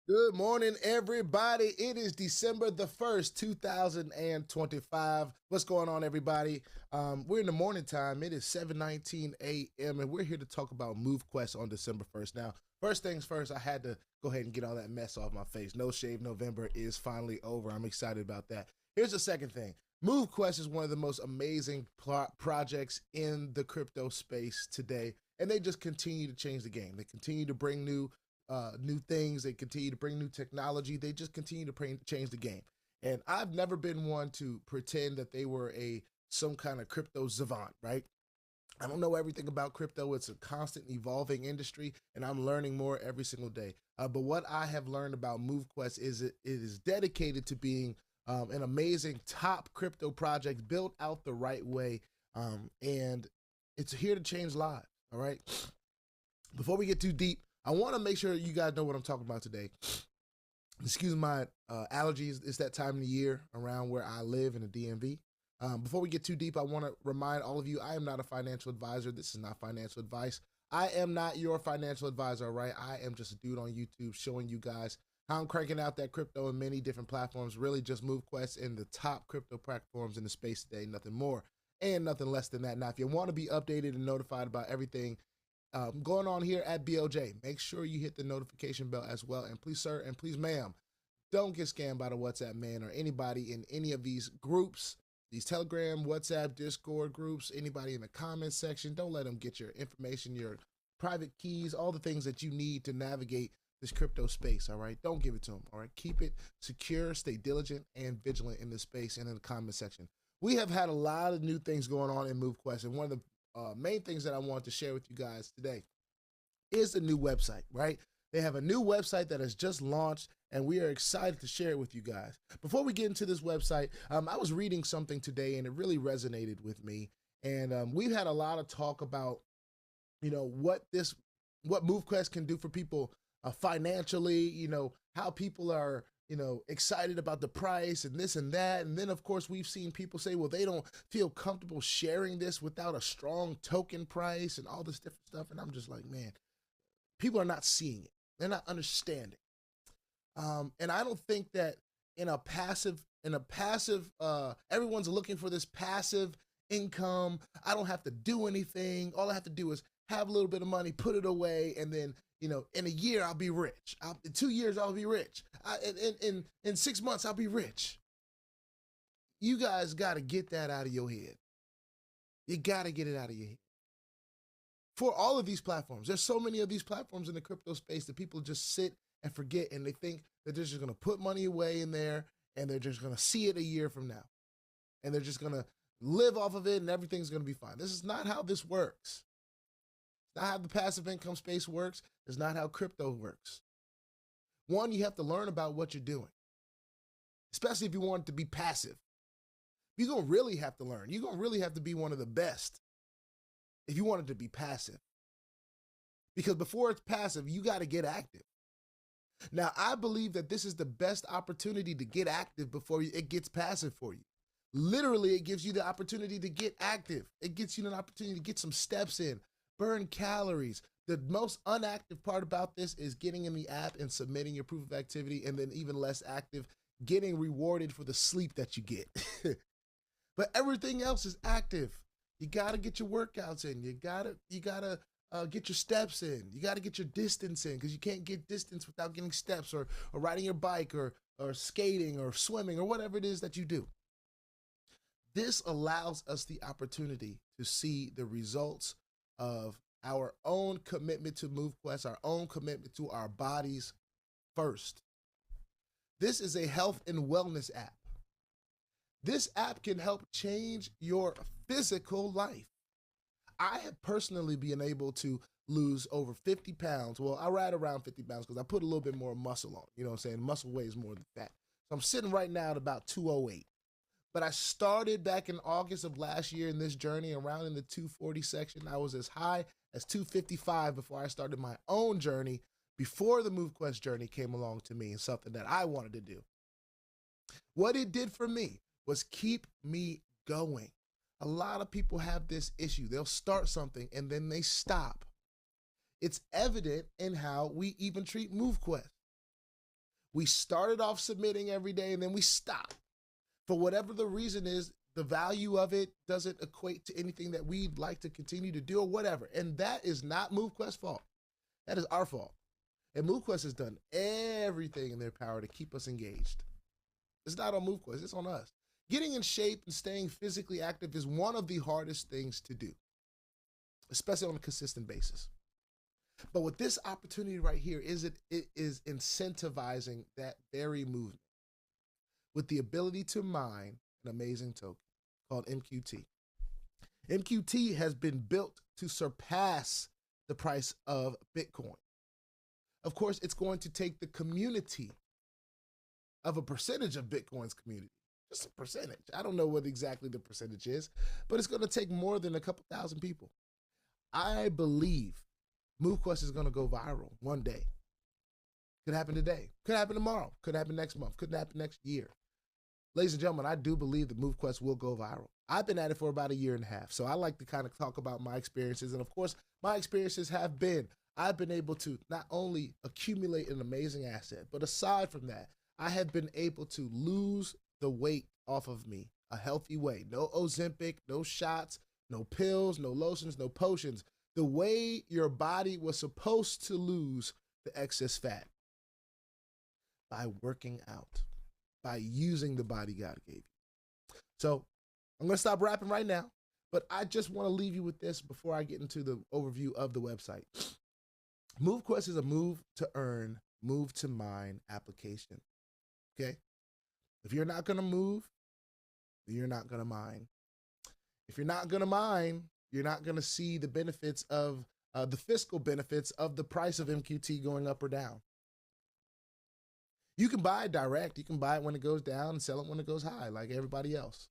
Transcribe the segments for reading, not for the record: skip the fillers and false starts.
Good morning, everybody. It is December the 1st, 2025. What's going on, everybody? We're in the morning time. It is 7:19 a.m., and we're here to talk about MOVEQUEST on December 1st. Now, first things first, I had to go ahead and get all that mess off my face. No Shave November is finally over. I'm excited about that. Here's the second thing. MOVEQUEST is one of the most amazing projects in the crypto space today, and they just continue to change the game. They continue to bring new things. They continue to bring new technology. They just continue to change the game. And I've never been one to pretend that they were some kind of crypto savant, right? I don't know everything about crypto. It's a constant evolving industry, and I'm learning more every single day. But what I have learned about MOVEQUEST is it is dedicated to being an amazing top crypto project built out the right way, and it's here to change lives, all right? Before we get too deep, I want to make sure you guys know what I'm talking about today. Excuse my allergies. It's that time of the year around where I live in the DMV. Before we get too deep, I want to remind all of you, I am not a financial advisor. This is not financial advice. I am not your financial advisor, all right? I am just a dude on YouTube showing you guys how I'm cranking out that crypto in many different platforms, really just MOVEQUEST in the top crypto platforms in the space today, nothing more and nothing less than that. Now, if you want to be updated and notified about everything going on here at BOJ, make sure you hit the notification bell as well. And please, sir, and please, ma'am, don't get scammed by the WhatsApp man or anybody in any of these groups, these Telegram, WhatsApp, Discord groups, anybody in the comments section. Don't let them get your information, your private keys, all the things that you need to navigate this crypto space, all right? Don't give it to them, all right? Keep it secure, stay diligent and vigilant in this space and in the comment section. We have had a lot of new things going on in MOVEQUEST, and one of the main things that I want to share with you guys today is the new website, right? They have a new website that has just launched, and we are excited to share it with you guys. Before we get into this website, I was reading something today, and it really resonated with me. And we've had a lot of talk about, you know, what MOVEQUEST can do for people financially, you know, how people are, you know, excited about the price and this and that. And then, of course, we've seen people say, well, they don't feel comfortable sharing this without a strong token price and all this different stuff. And I'm just like, man, people are not seeing it. They're not understanding. And I don't think that in a passive, everyone's looking for this passive income. I don't have to do anything. All I have to do is have a little bit of money, put it away, and then, you know, in a year, I'll be rich. In 2 years, I'll be rich. In 6 months, I'll be rich. You guys got to get that out of your head. You got to get it out of your head. For all of these platforms, there's so many of these platforms in the crypto space that people just sit and forget, and they think that they're just going to put money away in there, and they're just going to see it a year from now. And they're just going to live off of it, and everything's going to be fine. This is not how this works. It's not how the passive income space works. It's not how crypto works. One, you have to learn about what you're doing, especially if you want it to be passive. You're going to really have to learn. You're going to really have to be one of the best if you want it to be passive. Because before it's passive, you got to get active. Now, I believe that this is the best opportunity to get active before it gets passive for you. Literally, it gives you the opportunity to get active. It gets you an opportunity to get some steps in, burn calories. The most unactive part about this is getting in the app and submitting your proof of activity, and then even less active, getting rewarded for the sleep that you get. But everything else is active. You got to get your workouts in. You gotta get your steps in. You got to get your distance in, because you can't get distance without getting steps, or riding your bike, or skating, or swimming, or whatever it is that you do. This allows us the opportunity to see the results of our own commitment to MOVEQUEST, our own commitment to our bodies first. This is a health and wellness app. This app can help change your physical life. I have personally been able to lose over 50 pounds. Well, I ride around 50 pounds because I put a little bit more muscle on. You know what I'm saying? Muscle weighs more than fat. So I'm sitting right now at about 208. But I started back in August of last year in this journey, around in the 240 section. I was as high as 255 before I started my own journey, before the MOVEQUEST journey came along to me, and something that I wanted to do. What it did for me was keep me going. A lot of people have this issue. They'll start something and then they stop. It's evident in how we even treat MOVEQUEST. We started off submitting every day and then we stopped. For whatever the reason is, the value of it doesn't equate to anything that we'd like to continue to do or whatever. And that is not MOVEQUEST's fault. That is our fault. And MOVEQUEST has done everything in their power to keep us engaged. It's not on MOVEQUEST, it's on us. Getting in shape and staying physically active is one of the hardest things to do, especially on a consistent basis. But with this opportunity right here, it is incentivizing that very movement with the ability to mine an amazing token called MQT. MQT has been built to surpass the price of Bitcoin. Of course, it's going to take the community of a percentage of Bitcoin's community, just a percentage. I don't know what exactly the percentage is, but it's going to take more than a couple thousand people. I believe MOVEQUEST is going to go viral one day. Could happen today, could happen tomorrow, could happen next month, could happen next year. Ladies and gentlemen, I do believe that MOVEQUEST will go viral. I've been at it for about 1.5 years, so I like to kind of talk about my experiences. And of course, my experiences have been, I've been able to not only accumulate an amazing asset, but aside from that, I have been able to lose the weight off of me a healthy way. No Ozempic, no shots, no pills, no lotions, no potions. The way your body was supposed to lose the excess fat. By working out, by using the body God gave you. So I'm going to stop rapping right now, but I just want to leave you with this before I get into the overview of the website. MOVEQUEST is a move to earn, move to mine application. Okay? If you're not going to move, you're not going to mine. If you're not going to mine, you're not going to see the benefits of the fiscal benefits of the price of MQT going up or down. You can buy it direct. You can buy it when it goes down and sell it when it goes high, like everybody else.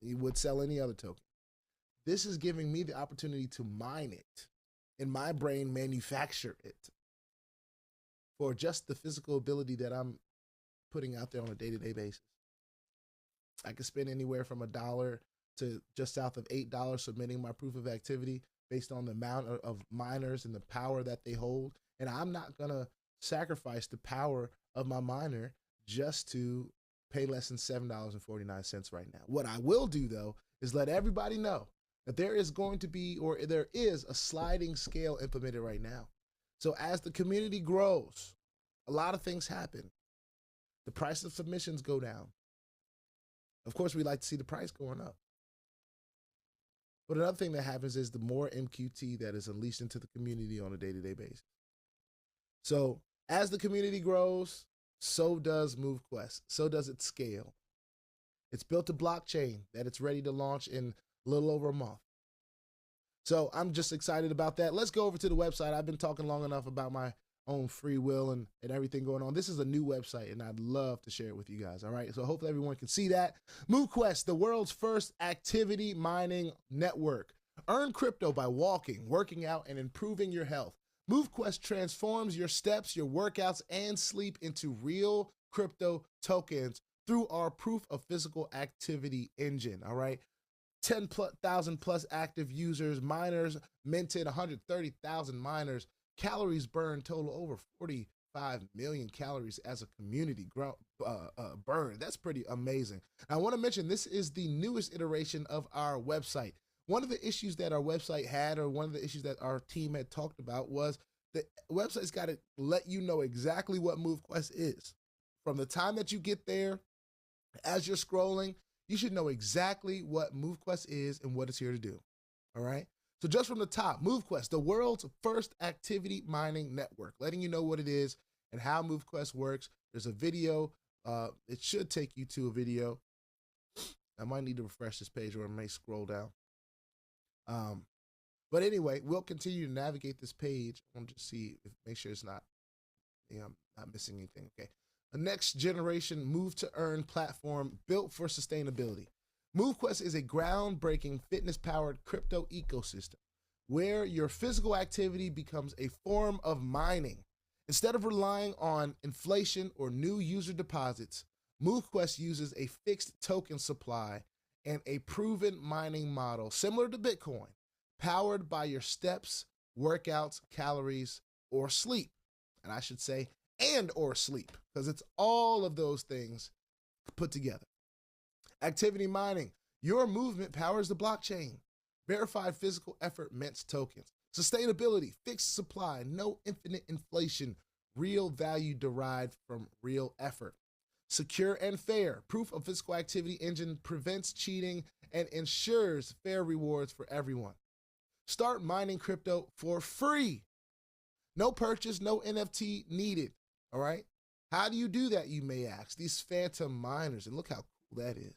You would sell any other token. This is giving me the opportunity to mine it, in my brain manufacture it for just the physical ability that I'm putting out there on a day-to-day basis. I could spend anywhere from $1 to just south of $8 submitting my proof of activity based on the amount of miners and the power that they hold. And I'm not going to sacrifice the power of my miner just to pay less than $7.49 right now. What I will do, though, is let everybody know that there is going to be, or there is a sliding scale implemented right now. So as the community grows, a lot of things happen. The price of submissions go down. Of course, we like to see the price going up. But another thing that happens is the more MQT that is unleashed into the community on a day-to-day basis. So as the community grows, so does MOVEQUEST. So does its scale. It's built a blockchain that it's ready to launch in a little over a month. So I'm just excited about that. Let's go over to the website. I've been talking long enough about my own free will and everything going on. This is a new website, and I'd love to share it with you guys, all right? So hopefully everyone can see that. MOVEQUEST, the world's first activity mining network. Earn crypto by walking, working out, and improving your health. MOVEQUEST transforms your steps, your workouts, and sleep into real crypto tokens through our proof of physical activity engine, all right? 10,000 plus active users, miners minted, 130,000 miners, calories burned total over 45 million calories as a community burned. That's pretty amazing. I want to mention this is the newest iteration of our website. One of the issues that our website had, or one of the issues that our team had talked about, was the website's got to let you know exactly what MOVEQUEST is. From the time that you get there, as you're scrolling, you should know exactly what MOVEQUEST is and what it's here to do. All right? So just from the top, MOVEQUEST, the world's first activity mining network, letting you know what it is and how MOVEQUEST works. There's a video. It should take you to a video. I might need to refresh this page, or I may scroll down. But anyway, we'll continue to navigate this page. I want to just see, make sure it's not, I'm not missing anything. Okay. A next generation move to earn platform built for sustainability. MOVEQUEST is a groundbreaking fitness-powered crypto ecosystem where your physical activity becomes a form of mining. Instead of relying on inflation or new user deposits, MOVEQUEST uses a fixed token supply and a proven mining model similar to Bitcoin, powered by your steps, workouts, calories, or sleep. And I should say, and or sleep, because it's all of those things put together. Activity mining. Your movement powers the blockchain. Verified physical effort mints tokens. Sustainability. Fixed supply. No infinite inflation. Real value derived from real effort. Secure and fair. Proof of physical activity engine prevents cheating and ensures fair rewards for everyone. Start mining crypto for free. No purchase, no NFT needed. All right. How do you do that, you may ask? These phantom miners, and look how cool that is.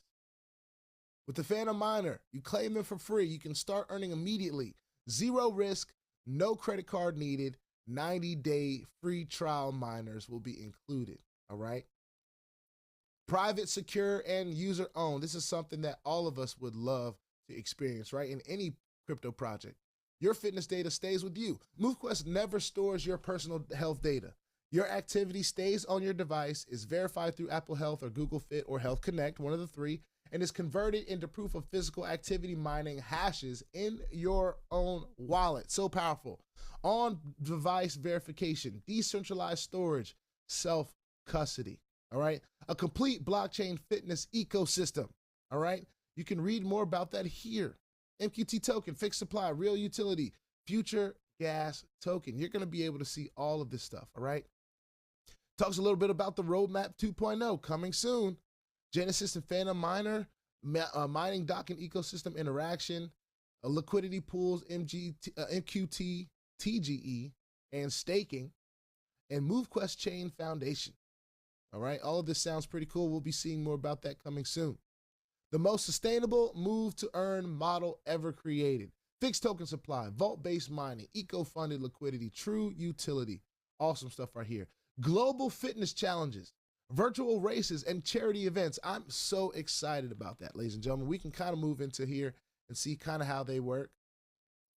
With the phantom miner, you claim them for free. You can start earning immediately. Zero risk, no credit card needed. 90-day free trial miners will be included. All right. Private, secure, and user-owned. This is something that all of us would love to experience, right? In any crypto project. Your fitness data stays with you. MOVEQUEST never stores your personal health data. Your activity stays on your device, is verified through Apple Health or Google Fit or Health Connect, one of the three, and is converted into proof of physical activity mining hashes in your own wallet. So powerful. On-device verification, decentralized storage, self-custody. All right. A complete blockchain fitness ecosystem. All right. You can read more about that here. MQT token, fixed supply, real utility, future gas token. You're going to be able to see all of this stuff. All right. Talks a little bit about the roadmap 2.0 coming soon. Genesis and Phantom Miner, mining docking ecosystem interaction, liquidity pools, MQT, TGE, and staking, and MOVEQUEST Chain Foundation. All right, all of this sounds pretty cool. We'll be seeing more about that coming soon. The most sustainable move to earn model ever created. Fixed token supply, vault-based mining, eco-funded liquidity, true utility. Awesome stuff right here. Global fitness challenges, virtual races, and charity events. I'm so excited about that, ladies and gentlemen. We can kind of move into here and see kind of how they work,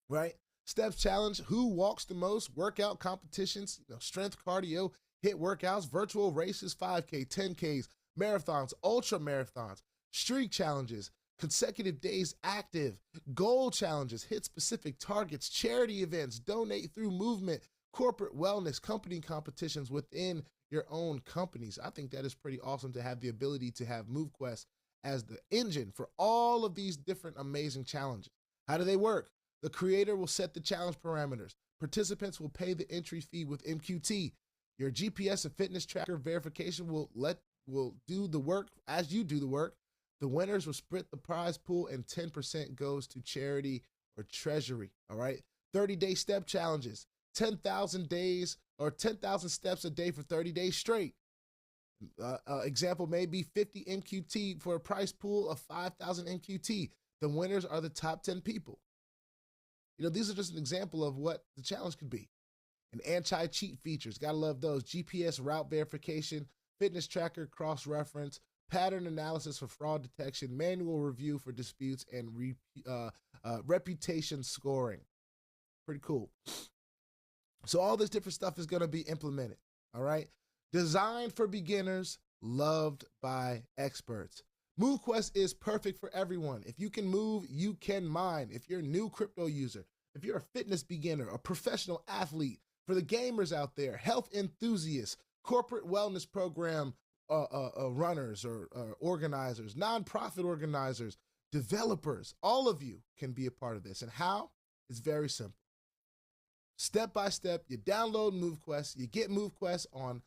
right? Steps challenge, who walks the most, workout competitions, strength, cardio, hit workouts, virtual races, 5K, 10Ks, marathons, ultra marathons, streak challenges, consecutive days active, goal challenges, hit specific targets, charity events, donate through movement, corporate wellness, company competitions within your own companies. I think that is pretty awesome to have the ability to have MOVEQUEST as the engine for all of these different amazing challenges. How do they work? The creator will set the challenge parameters. Participants will pay the entry fee with MQT. Your GPS and fitness tracker verification will do the work as you do the work. The winners will split the prize pool and 10% goes to charity or treasury. All right. 30-day step challenges, 10,000 days or 10,000 steps a day for 30 days straight. Example may be 50 MQT for a prize pool of 5,000 MQT. The winners are the top 10 people. These are just an example of what the challenge could be. And anti-cheat features, gotta love those. GPS route verification, fitness tracker cross-reference, pattern analysis for fraud detection, manual review for disputes, and reputation scoring. Pretty cool. So all this different stuff is gonna be implemented, all right? Designed for beginners, loved by experts. MOVEQUEST is perfect for everyone. If you can move, you can mine. If you're a new crypto user, if you're a fitness beginner, a professional athlete, for the gamers out there, health enthusiasts, corporate wellness program runners or organizers, nonprofit organizers, developers, all of you can be a part of this. And how? It's very simple. Step by step, you download MOVEQUEST, you get MOVEQUEST on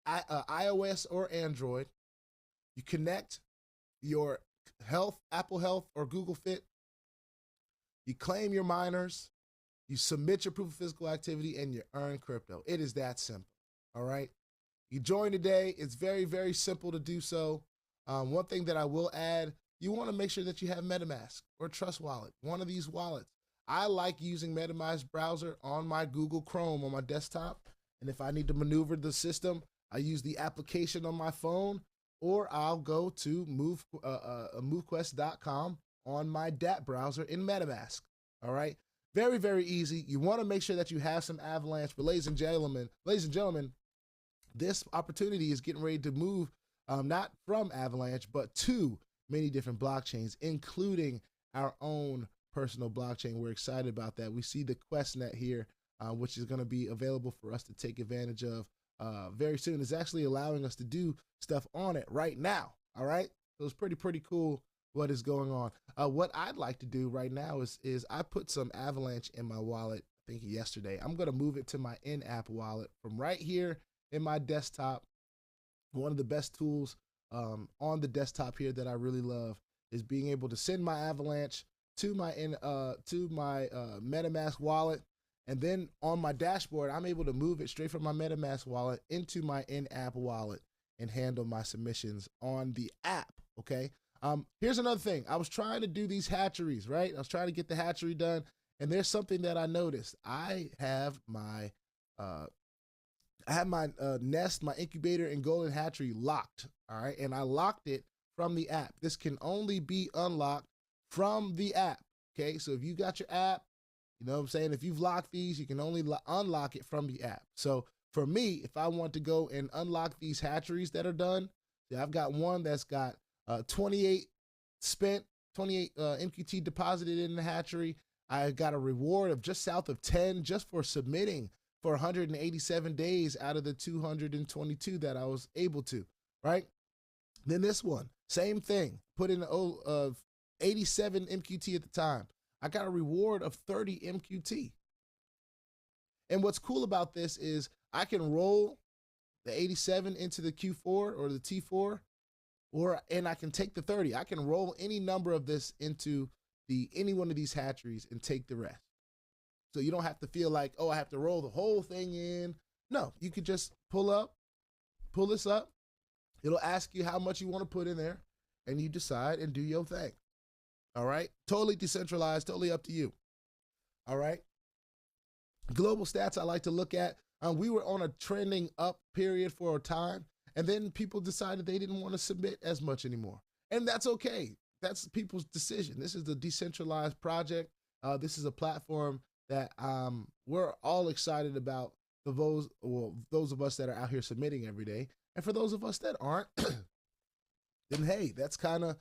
iOS or Android, you connect your health, Apple Health or Google Fit, you claim your miners, you submit your proof of physical activity, and you earn crypto. It is that simple, all right? You join today. It's very, very simple to do so. One thing that I will add, you want to make sure that you have MetaMask or Trust Wallet, one of these wallets. I like using MetaMask browser on my Google Chrome on my desktop, and if I need to maneuver the system, I use the application on my phone, or I'll go to MoveQuest.com on my DApp browser in MetaMask, all right? Very, very easy. You want to make sure that you have some Avalanche, but ladies and gentlemen, this opportunity is getting ready to move not from Avalanche, but to many different blockchains, including our own personal blockchain. We're excited about that. We see the QuestNet here, which is going to be available for us to take advantage of very soon. It's actually allowing us to do stuff on it right now. All right. So it's pretty cool what is going on. What I'd like to do right now is I put some Avalanche in my wallet, I think yesterday. I'm going to move it to my in-app wallet from right here in my desktop. One of the best tools on the desktop here that I really love is being able to send my Avalanche to my MetaMask wallet, and then on my dashboard, I'm able to move it straight from my MetaMask wallet into my in-app wallet and handle my submissions on the app, okay? Here's another thing. I was trying to do these hatcheries, right? I was trying to get the hatchery done, and there's something that I noticed. I have my nest, my incubator and golden hatchery locked, all right? And I locked it from the app. This can only be unlocked from the app, okay? So if you got your app, you know what I'm saying? If you've locked these, you can only unlock it from the app. So for me, if I want to go and unlock these hatcheries that are done, I've got one that's got 28 MQT deposited in the hatchery. I got a reward of just south of 10 just for submitting for 187 days out of the 222 that I was able to, right? Then this one, same thing, put in 87 MQT at the time. I got a reward of 30 MQT. And what's cool about this is I can roll the 87 into the Q4 or the T4, and I can take the 30. I can roll any number of this into any one of these hatcheries and take the rest. So you don't have to feel like, oh, I have to roll the whole thing in. No, you could just pull this up. It'll ask you how much you want to put in there, and you decide and do your thing. All right? Totally decentralized, totally up to you. All right? Global stats I like to look at. We were on a trending up period for a time, and then people decided they didn't want to submit as much anymore. And that's okay. That's people's decision. This is the decentralized project. This is a platform that we're all excited about, those of us that are out here submitting every day. And for those of us that aren't, then hey, that's kind of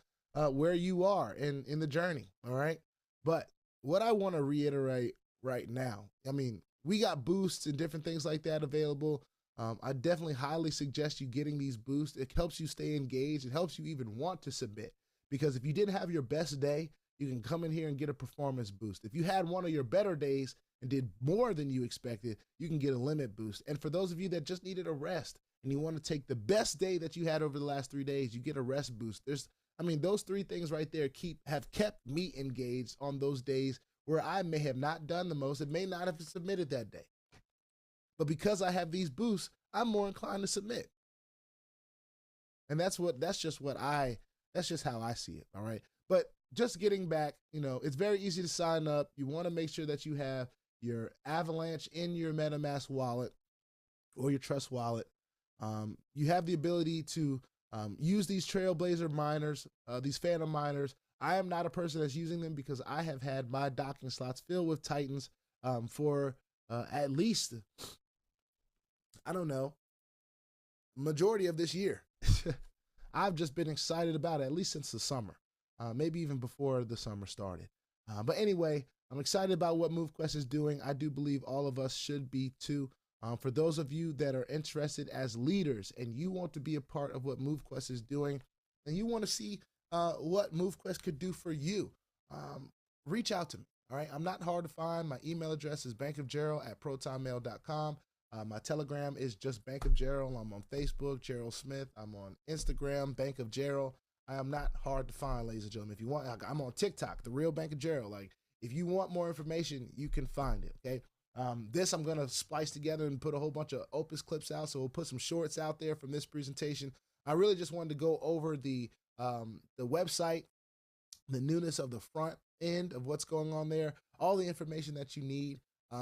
where you are in the journey, all right? But what I want to reiterate right now, I mean, we got boosts and different things like that available. I definitely highly suggest you getting these boosts. It helps you stay engaged. It helps you even want to submit. Because if you didn't have your best day, you can come in here and get a performance boost. If you had one of your better days and did more than you expected, you can get a limit boost. And for those of you that just needed a rest and you want to take the best day that you had over the last 3 days, you get a rest boost. Those three things right there have kept me engaged on those days where I may have not done the most and may not have submitted that day. But because I have these boosts, I'm more inclined to submit. And that's just how I see it, all right? But just getting back, it's very easy to sign up. You want to make sure that you have your Avalanche in your MetaMask wallet or your Trust wallet. You have the ability to use these Trailblazer miners, these Phantom miners. I am not a person that's using them because I have had my docking slots filled with Titans for at least, I don't know, majority of this year. I've just been excited about it, at least since the summer, maybe even before the summer started. But anyway, I'm excited about what MOVEQUEST is doing. I do believe all of us should be too. For those of you that are interested as leaders and you want to be a part of what MOVEQUEST is doing and you want to see what MOVEQUEST could do for you, reach out to me, all right? I'm not hard to find. My email address is bankofgerald@protonmail.com. My Telegram is just Bank of Gerald. I'm on Facebook, Gerald Smith. I'm on Instagram, Bank of Gerald. I am not hard to find, ladies and gentlemen. If you want, I'm on TikTok, The Real Bank of Gerald. Like, if you want more information, you can find it, okay? This I'm going to splice together and put a whole bunch of Opus clips out, so we'll put some shorts out there from this presentation. I really just wanted to go over the website, the newness of the front end of what's going on there, all the information that you need.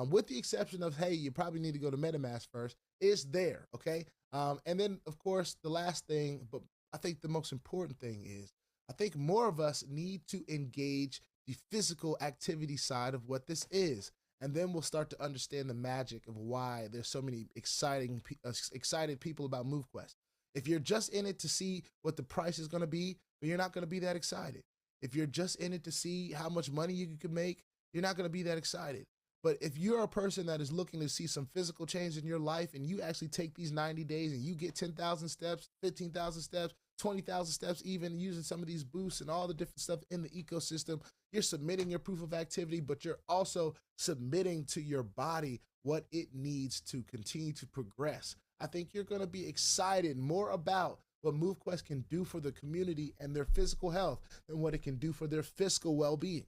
With the exception of, hey, you probably need to go to MetaMask first, it's there, okay? And then, of course, the last thing, but I think the most important thing is, I think more of us need to engage the physical activity side of what this is. And then we'll start to understand the magic of why there's so many excited people about MOVEQUEST. If you're just in it to see what the price is going to be, but you're not going to be that excited. If you're just in it to see how much money you can make, you're not going to be that excited. But if you're a person that is looking to see some physical change in your life and you actually take these 90 days and you get 10,000 steps, 15,000 steps, 20,000 steps, even using some of these boosts and all the different stuff in the ecosystem, you're submitting your proof of activity, but you're also submitting to your body what it needs to continue to progress. I think you're going to be excited more about what MOVEQUEST can do for the community and their physical health than what it can do for their fiscal well-being.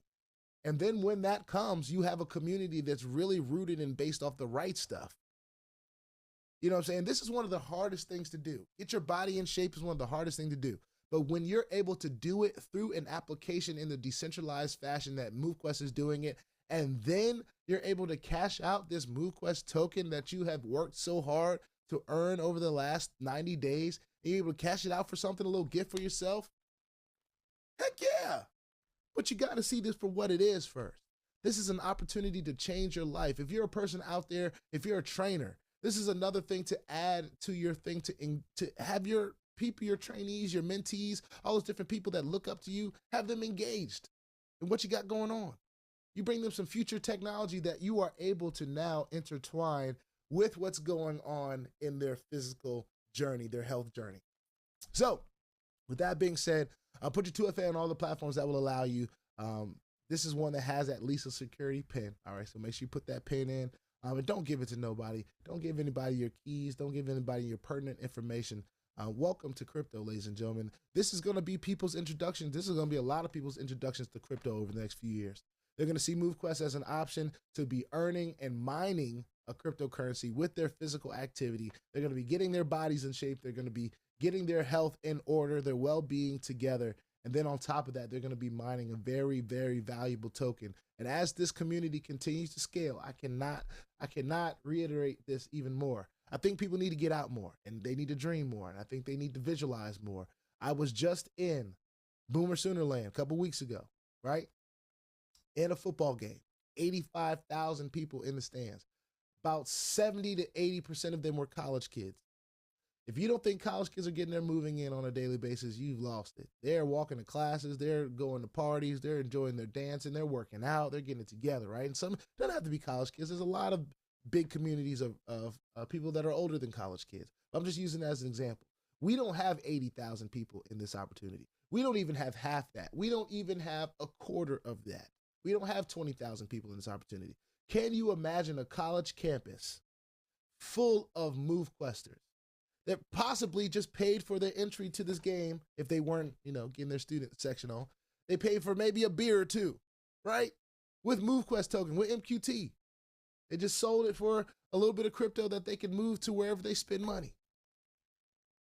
And then when that comes, you have a community that's really rooted and based off the right stuff. You know what I'm saying? This is one of the hardest things to do. Get your body in shape is one of the hardest things to do. But when you're able to do it through an application in the decentralized fashion that MOVEQUEST is doing it, and then you're able to cash out this MOVEQUEST token that you have worked so hard to earn over the last 90 days, and you're able to cash it out for something, a little gift for yourself, heck yeah. But you got to see this for what it is first. This is an opportunity to change your life. If you're a person out there, if you're a trainer, this is another thing to add to your thing to have your people, your trainees, your mentees, all those different people that look up to you, have them engaged in what you got going on. You bring them some future technology that you are able to now intertwine with what's going on in their physical journey, their health journey. So with that being said, I'll put your 2FA on all the platforms that will allow you. This is one that has at least a security pin. All right, so make sure you put that pin in. And don't give it to nobody. Don't give anybody your keys. Don't give anybody your pertinent information. Welcome to crypto, ladies and gentlemen. This is going to be people's introduction. This is going to be a lot of people's introductions to crypto over the next few years. They're going to see MOVEQUEST as an option to be earning and mining a cryptocurrency with their physical activity. They're going to be getting their bodies in shape. They're going to be getting their health in order, their well-being together. And then on top of that, they're going to be mining a very, very valuable token. And as this community continues to scale, I cannot reiterate this even more. I think people need to get out more and they need to dream more. And I think they need to visualize more. I was just in Boomer Soonerland a couple weeks ago, right? In a football game, 85,000 people in the stands. About 70 to 80% of them were college kids. If you don't think college kids are getting their moving in on a daily basis, you've lost it. They're walking to classes, they're going to parties, they're enjoying their dancing, they're working out, they're getting it together, right? And some don't have to be college kids. There's a lot of big communities of people that are older than college kids. I'm just using that as an example. We don't have 80,000 people in this opportunity. We don't even have half that. We don't even have a quarter of that. We don't have 20,000 people in this opportunity. Can you imagine a college campus full of MOVEQuesters that possibly just paid for their entry to this game if they weren't, getting their student section on? They paid for maybe a beer or two, right? With MOVEQUEST token, with MQT. They just sold it for a little bit of crypto that they can move to wherever they spend money.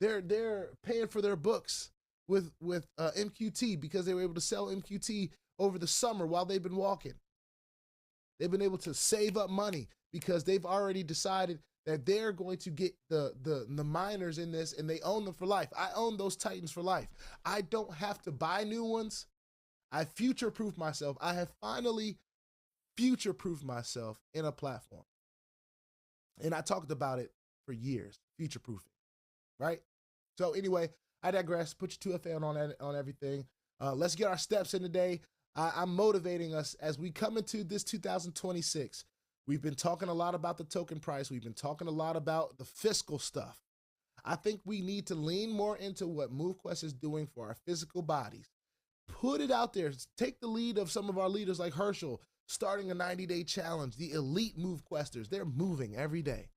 They're paying for their books with MQT because they were able to sell MQT over the summer while they've been walking. They've been able to save up money because they've already decided that they're going to get the miners in this and they own them for life. I own those Titans for life. I don't have to buy new ones. I future-proof myself. I have finally future-proofed myself in a platform. And I talked about it for years, future-proofing, right? So anyway, I digress. Put your 2FA on everything. Let's get our steps in today. I'm motivating us as we come into this 2026. We've been talking a lot about the token price. We've been talking a lot about the fiscal stuff. I think we need to lean more into what MOVEQUEST is doing for our physical bodies. Put it out there. Take the lead of some of our leaders like Herschel, starting a 90-day challenge. The elite MOVEQuesters, they're moving every day.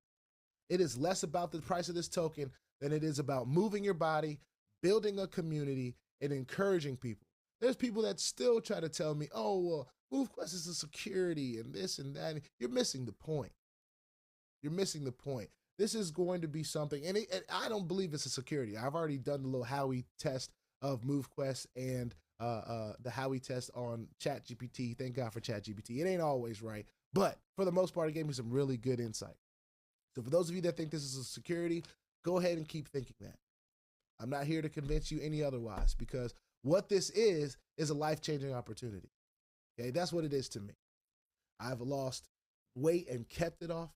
It is less about the price of this token than it is about moving your body, building a community, and encouraging people. There's people that still try to tell me, oh, well, MOVEQUEST is a security and this and that. You're missing the point. You're missing the point. This is going to be something, and I don't believe it's a security. I've already done the little Howie test of MOVEQUEST and the Howie test on ChatGPT. Thank God for ChatGPT. It ain't always right, but for the most part, it gave me some really good insight. So for those of you that think this is a security, go ahead and keep thinking that. I'm not here to convince you any otherwise, because what this is a life-changing opportunity. Okay, that's what it is to me. I've lost weight and kept it off.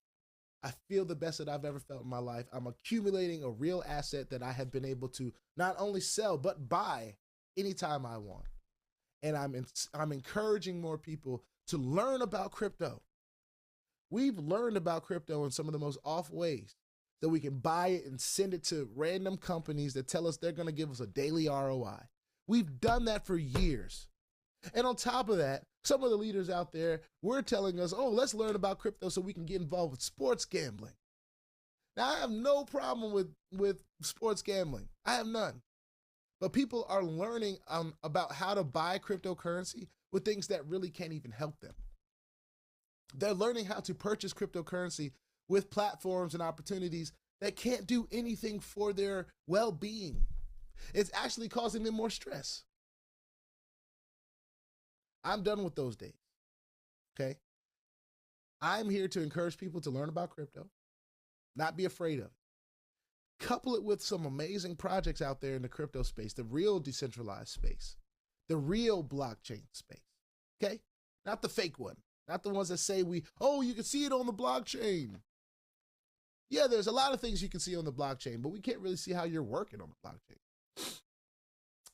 I feel the best that I've ever felt in my life. I'm accumulating a real asset that I have been able to not only sell, but buy anytime I want. And I'm encouraging more people to learn about crypto. We've learned about crypto in some of the most off ways, so we can buy it and send it to random companies that tell us they're going to give us a daily ROI. We've done that for years. And on top of that, some of the leaders out there were telling us, oh, let's learn about crypto so we can get involved with sports gambling. Now, I have no problem with sports gambling. I have none. But people are learning about how to buy cryptocurrency with things that really can't even help them. They're learning how to purchase cryptocurrency with platforms and opportunities that can't do anything for their well-being. It's actually causing them more stress. I'm done with those days, okay? I'm here to encourage people to learn about crypto, not be afraid of it. Couple it with some amazing projects out there in the crypto space, the real decentralized space, the real blockchain space, okay? Not the fake one, not the ones that say you can see it on the blockchain. Yeah, there's a lot of things you can see on the blockchain, but we can't really see how you're working on the blockchain.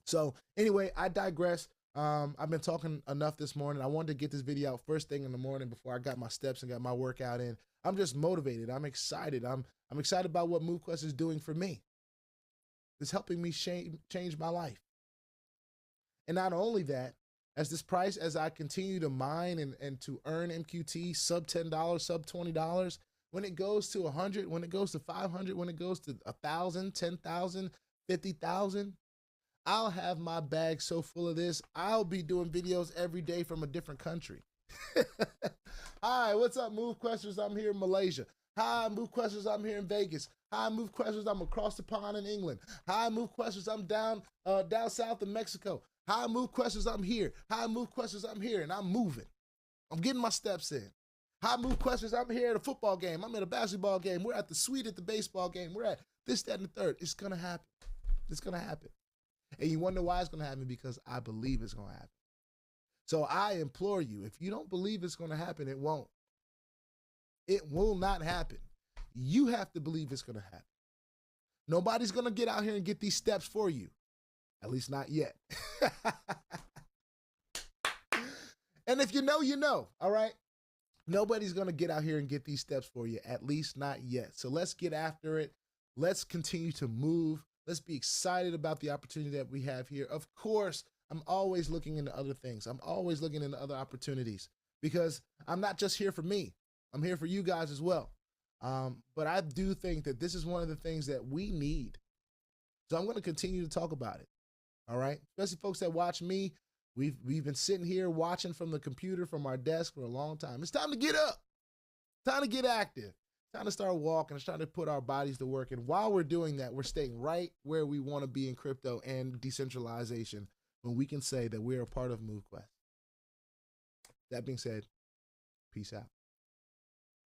So anyway, I digress. I've been talking enough this morning. I wanted to get this video out first thing in the morning before I got my steps and got my workout in. I'm just motivated. I'm excited. I'm excited about what MOVEQUEST is doing for me. It's helping me change my life. And not only that, as I continue to mine and to earn MQT sub $10, sub $20, when it goes to 100, when it goes to 500, when it goes to 1,000, 10,000, 50,000, I'll have my bag so full of this, I'll be doing videos every day from a different country. Hi, what's up, MOVEQUESTers? I'm here in Malaysia. Hi, MOVEQUESTers, I'm here in Vegas. Hi, MOVEQUESTers, I'm across the pond in England. Hi, MOVEQUESTers, I'm down south in Mexico. Hi, MOVEQUESTers, I'm here. Hi, MOVEQUESTers, I'm here, and I'm moving. I'm getting my steps in. Hi, MOVEQUESTers, I'm here at a football game. I'm at a basketball game. We're at the suite at the baseball game. We're at this, that, and the third. It's going to happen. It's going to happen. And you wonder why it's going to happen? Because I believe it's going to happen. So I implore you, if you don't believe it's going to happen, it won't. It will not happen. You have to believe it's going to happen. Nobody's going to get out here and get these steps for you. At least not yet. And if you know, you know, all right? Nobody's going to get out here and get these steps for you, at least not yet. So let's get after it. Let's continue to move. Let's be excited about the opportunity that we have here. Of course, I'm always looking into other things. I'm always looking into other opportunities because I'm not just here for me. I'm here for you guys as well. But I do think that this is one of the things that we need. So I'm going to continue to talk about it. All right. Especially folks that watch me. We've been sitting here watching from the computer, from our desk for a long time. It's time to get up. Time to get active. Time to start walking. It's time to put our bodies to work. And while we're doing that, we're staying right where we want to be in crypto and decentralization when we can say that we're a part of MOVEQUEST. That being said, peace out.